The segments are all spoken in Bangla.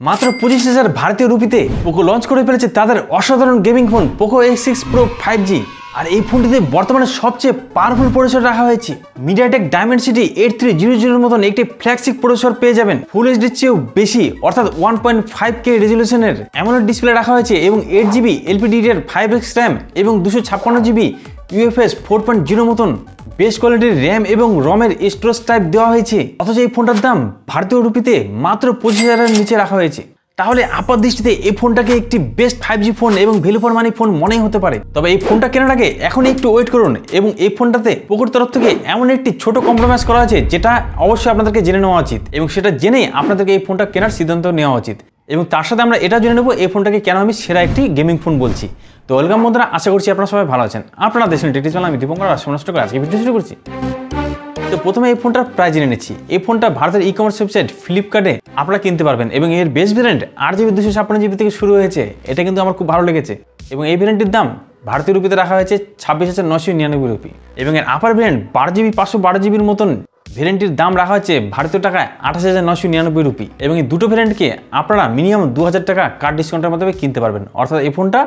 মাত্র 25,000 ভারতীয় রুপিতে পোকো লঞ্চ করে ফেলেছে তাদের অসাধারণ gaming phone Poco X6 Pro 5G। আর এই ফোনটিতে বর্তমানে সবচেয়ে পাওয়ারফুল প্রসেসর রাখা হয়েছে। মিডিয়াটেক ডায়মেনসিটি 8300 মতন একটি ফ্ল্যাগশিপ প্রসেসর পেয়ে যাবেন। ফুল এইচডির চেয়েও বেশি অর্থাৎ 1.5K রেজলিউশনের অ্যামোলেড ডিসপ্লে রাখা হয়েছে এবং 8GB LPDDR5X RAM এবং 256GB UFS 4.0 মতন বেস্ট কোয়ালিটির র্যাম এবং রমের স্টোরেজ টাইপ দেওয়া হয়েছে। অথচ এই ফোনটার দাম ভারতীয় রুপিতে মাত্র 25,000-এর নিচে রাখা হয়েছে। তাহলে আপাত দৃষ্টিতে এই ফোনটাকে একটি বেস্ট 5G ফোন এবং ভ্যালু ফর মানি ফোন মনেই হতে পারে। তবে এই ফোনটা কেনার আগে এখনই একটু ওয়েট করুন এবং এই ফোনটাতে পোকোর তরফ থেকে এমন একটি ছোট কম্প্রোমাইজ করা আছে যেটা অবশ্যই আপনাদেরকে জেনে নেওয়া উচিত এবং সেটা জেনেই আপনাদেরকে এই ফোনটা কেনার সিদ্ধান্ত নেওয়া উচিত। এবং তার সাথে আমরা এটা জেনে নেব এই ফোনটাকে কেন আমি সেরা একটি গেমিং ফোন বলছি। তো ওয়েলকাম বন্ধুরা, আশা করছি আপনারা সবাই ভালো আছেন। আপনারা দেখছেন টেকটি চ্যানেল, আমি দীপঙ্কর নষ্ট করে আজকে ভিডিও শুরু করছি। তো প্রথমে এই ফোনটার প্রাইস জেনে নিচ্ছি। এই ফোনটা ভারতের ই কমার্স ওয়েবসাইট ফ্লিপকার্টে আপনারা কিনতে পারবেন এবং এর বেস্ট ভ্যারিয়েন্ট 8GB 256GB থেকে শুরু হয়েছে। এটা কিন্তু আমার খুব ভালো লেগেছে এবং এই ভ্যারিয়েন্টের দাম ভারতীয় রুপিতে রাখা হয়েছে 26,999 রুপি এবং এর আপার ভ্যারিয়েন্ট 12GB 512GBর মতন ভ্যারিয়েন্টের দাম রাখা হয়েছে ভারতীয় টাকায় 28,999 রুপি এবং এই দুটো ভ্যারিয়েন্টকে আপনারা মিনিমাম 2000 টাকা কার্ড ডিসকাউন্টের মাধ্যমে কিনতে পারবেন। অর্থাৎ এই ফোনটা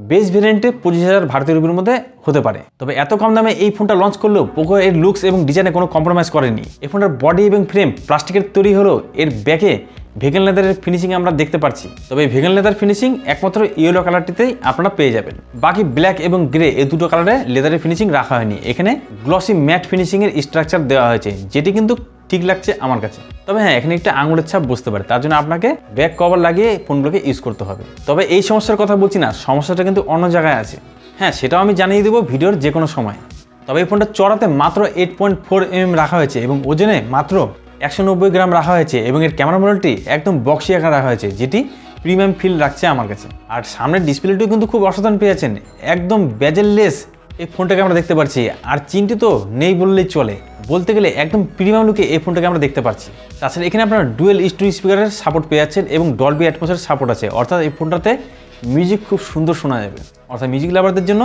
বেস্ট ভ্যারিয়েন্টে 25,000 ভারতীয় রুপির মধ্যে হতে পারে। তবে এত কম দামে এই ফোনটা লঞ্চ করলেও পোকো এর লুকস এবং ডিজাইনে কোনো কম্প্রোমাইজ করেনি। এই ফোনটার বডি এবং ফ্রেম প্লাস্টিকের তৈরি হলেও এর ব্যাকে ভেগান লেদারের ফিনিশিং আমরা দেখতে পাচ্ছি। তবে এই ভেগান লেদার ফিনিশিং একমাত্র ইয়েলো কালারটিতেই আপনারা পেয়ে যাবেন। বাকি ব্ল্যাক এবং গ্রে এই দুটো কালারে লেদারের ফিনিশিং রাখা হয়নি। এখানে গ্লসি ম্যাট ফিনিশিং এর স্ট্রাকচার দেওয়া হয়েছে, যেটি কিন্তু ঠিক লাগছে আমার কাছে। তবে হ্যাঁ, এখানে একটা আঙুলের ছাপ বুঝতে পারে, তার জন্য আপনাকে ব্যাক কভার লাগিয়ে ফোনগুলোকে ইউজ করতে হবে। তবে এই সমস্যার কথা বলছি না, সমস্যাটা কিন্তু অন্য জায়গায় আছে। হ্যাঁ, সেটাও আমি জানিয়ে দেবো ভিডিওর যে কোনো সময়। তবে এই ফোনটা চড়াতে মাত্র 8.4mm রাখা হয়েছে এবং ওজনে মাত্র 190 গ্রাম রাখা হয়েছে এবং এর ক্যামেরা মডেলটি একদম বক্সি আকার রাখা হয়েছে, যেটি প্রিমিয়াম ফিল রাখছে আমার কাছে। আর সামনের ডিসপ্লেটিও কিন্তু খুব অসাধারণ পেয়েছেন, একদম বেজেললেস এই ফোনটাকে আমরা দেখতে পাচ্ছি। আর চিনটি তো নেই বললেই চলে, বলতে গেলে একদম প্রিমিয়াম লুকে এই ফোনটাকে আমরা দেখতে পাচ্ছি। তাছাড়া এখানে আপনারা ডুয়েল স্টুডিও স্পিকারের সাপোর্ট পেয়ে যাচ্ছেন এবং ডলবি অ্যাটমসের সাপোর্ট আছে। অর্থাৎ এই ফোনটাতে মিউজিক খুব সুন্দর শোনা যাবে। অর্থাৎ মিউজিক লাভারদের জন্য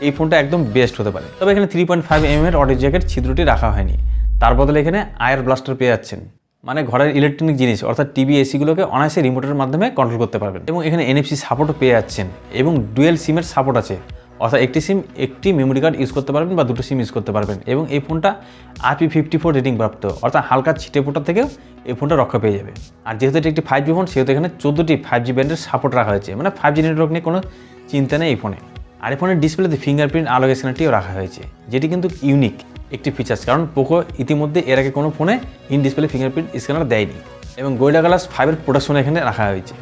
এই ফোনটা একদম বেস্ট হতে পারে। তবে এখানে 3.5mm এর অডিও জ্যাকের ছিদ্রটি রাখা হয়নি, তার বদলে এখানে আয়ার ব্লাস্টার পেয়ে যাচ্ছেন। মানে ঘরের ইলেকট্রনিক জিনিস অর্থাৎ টিভি এসিগুলোকে অনায়াসে রিমোটের মাধ্যমে কন্ট্রোল করতে পারবেন এবং এখানে NFC সাপোর্টও পেয়ে যাচ্ছেন এবং ডুয়েল সিমের সাপোর্ট আছে। অর্থাৎ একটি সিম একটি মেমোরি কার্ড ইউজ করতে পারবেন বা দুটো সিম ইউজ করতে পারবেন এবং এই ফোনটা IP54 রেটিং প্রাপ্ত, অর্থাৎ হালকা ছিটে ফোটার থেকেও এই ফোনটা রক্ষা পেয়ে যাবে। আর যেহেতু এটি একটি 5G ফোন, সেহেতু এখানে 14টি 5G ব্যান্ডের সাপোর্ট রাখা হয়েছে, মানে 5G নেটওয়ার্ক নিয়ে কোনো চিন্তা নেই এই ফোনে। আর এই ফোনের ডিসপ্লেতে ফিঙ্গারপ্রিন্ট আলোক স্ক্যানারটিও রাখা হয়েছে, যেটি কিন্তু ইউনিক একটি ফিচার্স, কারণ পোকো ইতিমধ্যে এর আগে কোনো ফোনে ইন ডিসপ্লে ফিঙ্গারপ্রিন্ট স্ক্যানার দেয়নি। এবং গোরিলা গ্লাস 5 এর প্রোটেকশন এখানে রাখা হয়েছে।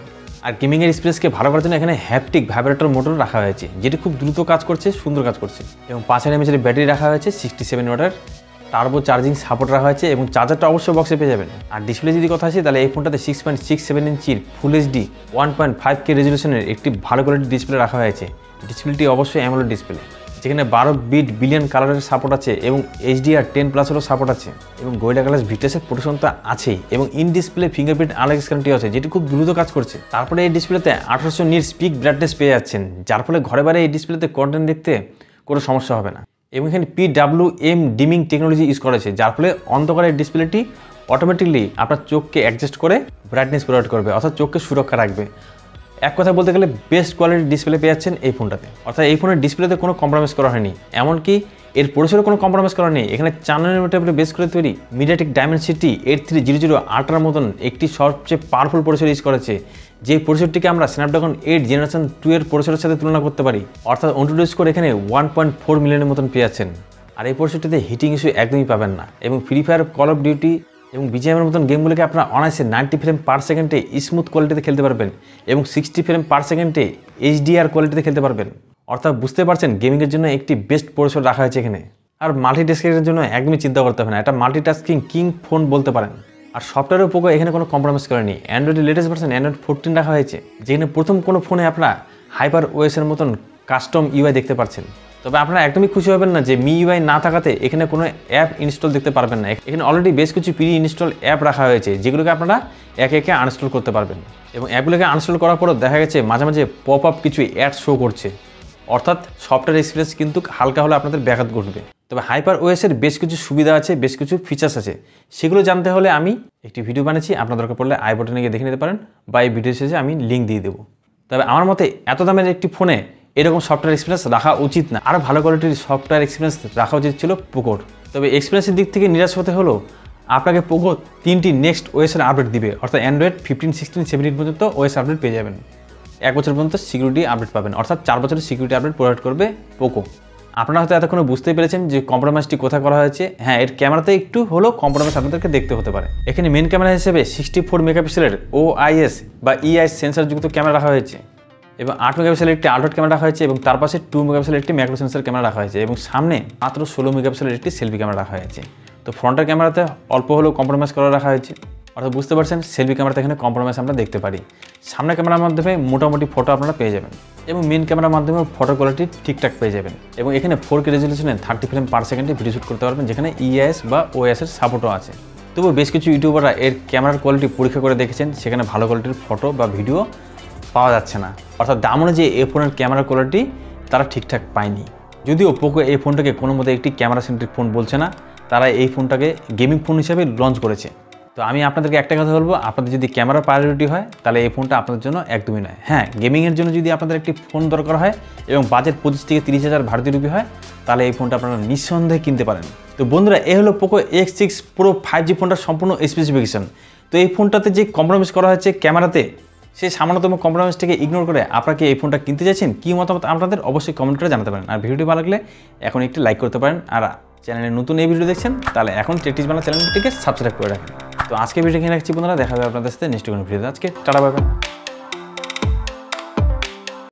আর গেমিংয়ের এক্সপিরিয়েন্সকে ভালো করার জন্য এখানে হ্যাপটিক ভাইব্রেটর মোটর রাখা হয়েছে, যেটি খুব দ্রুত কাজ করছে, সুন্দর কাজ করছে। এবং 5000 mAh ব্যাটারি রাখা হয়েছে, 67 ওয়াটের টার্বো চার্জিং সাপোর্ট রাখা হয়েছে এবং চার্জারটা অবশ্যই বক্সে পেয়ে যাবেন। আর ডিসপ্লে যদি কথা আসে, তাহলে এই ফোনটাতে 6.67 ইঞ্চির ফুল এইচডি 1.5K রেজলিউশনের একটি ভালো কোয়ালিটির ডিসপ্লে রাখা হয়েছে। ডিসপ্লেটি অবশ্যই অ্যামোলেড ডিসপ্লে, যেখানে 12 বিট বিলিয়ন কালারের সাপোর্ট আছে এবং HDR10+এরও সাপোর্ট আছে এবং গোরিলা গ্লাস ভিটাসের প্রোটেকশন তো আছেই এবং ইন ডিসপ্লে ফিঙ্গারপ্রিন্ট আলোক স্ক্যানারটি আছে, যেটি খুব দ্রুত কাজ করছে। তারপরে এই ডিসপ্লেতে 1800 নিটস পিক ব্রাইটনেস পেয়ে যাচ্ছেন, যার ফলে ঘরে বাইরে এই ডিসপ্লেতে কন্টেন্ট দেখতে কোনো সমস্যা হবে না। এবং এখানে PWM ডিমিং টেকনোলজি ইউজ করা হয়েছে, যার ফলে অন্ধকারের ডিসপ্লেটি অটোমেটিকলি আপনার চোখকে অ্যাডজাস্ট করে ব্রাইটনেস প্রোভাইড করবে, অর্থাৎ চোখকে সুরক্ষা রাখবে। এক কথা বলতে গেলে বেস্ট কোয়ালিটির ডিসপ্লে পেয়ে যাচ্ছেন এই ফোনটাতে। অর্থাৎ এই ফোনের ডিসপ্লেতে কোনো কম্প্রোমাইজ করা হয়নি, এমনকি এর প্রসেসরে কোনো কম্প্রোমাইজ করা নেই। এখানে 4 nm বেস করে তৈরি মিডিয়াটেক ডায়মেনসিটি 8300 আল্ট্রার মতন একটি সবচেয়ে পাওয়ারফুল প্রসেসর ইউজ করেছে, যে প্রসেসরটিকে আমরা স্ন্যাপড্রাগন 8 জেনারেশন 2 এর প্রসেসরের সাথে তুলনা করতে পারি। অর্থাৎ অন্টুডু স্কোর এখানে 1.4 মিলিয়নের মতন পেয়ে যাচ্ছেন। আর এই প্রসেসরটিতে হিটিং ইস্যু একদমই পাবেন না এবং free fire, call of duty এবং BGM এর মতন গেমগুলোকে আপনারা অনায়াসে 90 ফ্রেম পার সেকেন্ডে স্মুথ কোয়ালিটিতে খেলতে পারবেন এবং 60 ফ্রেম পার সেকেন্ডে HDR কোয়ালিটিতে খেলতে পারবেন। অর্থাৎ বুঝতে পারছেন গেমিংয়ের জন্য একটি বেস্ট প্রসেসর রাখা হয়েছে এখানে। আর মাল্টিটাস্কিংয়ের জন্য একদমই চিন্তা করতে হবে না, এটা মাল্টিটাস্কিং কিং ফোন বলতে পারেন। আর সফটওয়্যারের পোকো এখানে কোনো কম্প্রোমাইজ করেনি। অ্যান্ড্রয়েডের লেটেস্ট ভার্সন অ্যান্ড্রয়েড 14 রাখা হয়েছে, যেখানে প্রথম কোনো ফোনে আপনারা হাইপার ওএসের মতন কাস্টম UI দেখতে পাচ্ছেন। তবে আপনারা একদমই খুশি হবেন না যে MIUI না থাকাতে এখানে কোনো অ্যাপ ইনস্টল দেখতে পারবেন না। এখানে অলরেডি বেশ কিছু প্রি ইনস্টল অ্যাপ রাখা হয়েছে, যেগুলোকে আপনারা একে একে আনইনস্টল করতে পারবেন। এবং অ্যাপগুলোকে আনইনস্টল করার পরও দেখা গেছে মাঝে মাঝে পপ আপ কিছু অ্যাড শো করছে, অর্থাৎ সফটওয়্যার এক্সপিরিয়েন্স কিন্তু হালকা হলে আপনাদের ব্যাঘাত ঘটবে। তবে হাইপার ওএসের বেশ কিছু সুবিধা আছে, বেশ কিছু ফিচার্স আছে, সেগুলো জানতে হলে আমি একটি ভিডিও বানিয়েছি, আপনার দরকার পড়লে আই বাটনে গিয়ে দেখে নিতে পারেন বা এই ভিডিও শেষে আমি লিঙ্ক দিয়ে দেবো। তবে আমার মতে এত দামের একটি ফোনে এরকম সফটওয়্যার এক্সপিরিয়েন্স রাখা উচিত না, আরও ভালো কোয়ালিটির সফটওয়্যার এক্সপিরিয়েন্স রাখা উচিত ছিল পোকোর। তবে এক্সপিরিয়েন্সের দিক থেকে নিরাশ হতে হলো, আপনাকে পোকো 3টি নেক্সট ওএসের আপডেট দিবে, অর্থাৎ অ্যান্ড্রয়েড 15, 16, 17 পর্যন্ত ওএস আপডেট পেয়ে যাবেন। 1 বছর পর্যন্ত সিকিউরিটি আপডেট পাবেন, অর্থাৎ 4 বছরের সিকিউরিটি আপডেট প্রোভাইড করবে পোকো। আপনারা হয়তো এতক্ষণে বুঝতেই পেরেছেন যে কম্প্রোমাইজটি কোথায় করা হয়েছে। হ্যাঁ, এর ক্যামেরাতে একটু হলেও কম্প্রোমাইজ আপনাদেরকে দেখতে হতে পারে। এখানে মেন ক্যামেরা হিসেবে 64 মেগাপিক্সেলের OIS বা EIS সেন্সরযুক্ত ক্যামেরা রাখা হয়েছে এবং 8 মেগাপিক্সেলের একটি আল্ট্রা ক্যামেরা রাখা হয়েছে এবং তার পাশে 2 মেগাপিক্সেলের একটি ম্যাক্রো সেন্সর ক্যামেরা রাখা হয়েছে এবং সামনে মাত্র 16 মেগাপিক্সেলের একটি সেলফি ক্যামেরা রাখা হয়েছে। তো ফ্রন্টের ক্যামেরাতে অল্প হলেও কম্প্রোমাইজ করে রাখা হয়েছে, অর্থাৎ বুঝতে পারছেন সেলফি ক্যামেরাতে এখানে কম্প্রোমাইজ আমরা দেখতে পারি। সামনের ক্যামেরার মাধ্যমে মোটামুটি ফটো আপনারা পেয়ে যাবেন এবং মেন ক্যামেরার মাধ্যমে ফটো কোয়ালিটি ঠিকঠাক পেয়ে যাবেন এবং এখানে 4K রেজলিউশনে 30 ফ্রেম পার সেকেন্ডে ভিডিও শ্যুট করতে পারবেন, যেখানে EIS বা OIS এর সাপোর্টও আছে। তবুও বেশ কিছু ইউটিউবাররা এর ক্যামেরার কোয়ালিটি পরীক্ষা করে দেখেছেন, সেখানে ভালো কোয়ালিটির ফটো বা ভিডিও পাওয়া যাচ্ছে না, অর্থাৎ দাম অনুযায়ী এই ফোনের ক্যামেরার কোয়ালিটি তারা ঠিকঠাক পায়নি। যদিও পোকো এই ফোনটাকে কোনো মতে একটি ক্যামেরা সেন্ট্রিক ফোন বলছে না, তারা এই ফোনটাকে গেমিং ফোন হিসেবে লঞ্চ করেছে। তো আমি আপনাদেরকে একটা কথা বলবো, আপনাদের যদি ক্যামেরা প্রায়োরিটি হয় তাহলে এই ফোনটা আপনাদের জন্য একদমই নয়। হ্যাঁ, গেমিংয়ের জন্য যদি আপনাদের একটি ফোন দরকার হয় এবং বাজেট 25 থেকে 30,000 ভারতীয় রুপি হয়, তাহলে এই ফোনটা আপনারা নিঃসন্দেহে কিনতে পারেন। তো বন্ধুরা, এই হলো পোকো X6 Pro 5G ফোনটার সম্পূর্ণ স্পেসিফিকেশন। তো এই ফোনটাতে যে কম্প্রোমাইজ করা হয়েছে ক্যামেরাতে, সেই সামান্যতম কম্প্রোমাইজটাকে ইগনোর করে আপনারা কি এই ফোনটা কিনতে চাইছেন? কী মতামত আপনাদের অবশ্যই কমেন্ট করে জানাতে পারেন। আর ভিডিওটি ভালো লাগলে এখন একটি লাইক করতে পারেন, আর চ্যানেলে নতুন এই ভিডিও দেখছেন তাহলে এখন টেকটিক্স বাংলা চ্যানেলটিকে সাবস্ক্রাইব করে রাখেন। তো আজকে ভিডিও এখানে রাখছি বন্ধুরা, দেখা হবে আপনাদের সাথে নেক্সট কোনো ভিডিওতে। আজকে টাটা, বাই বাই।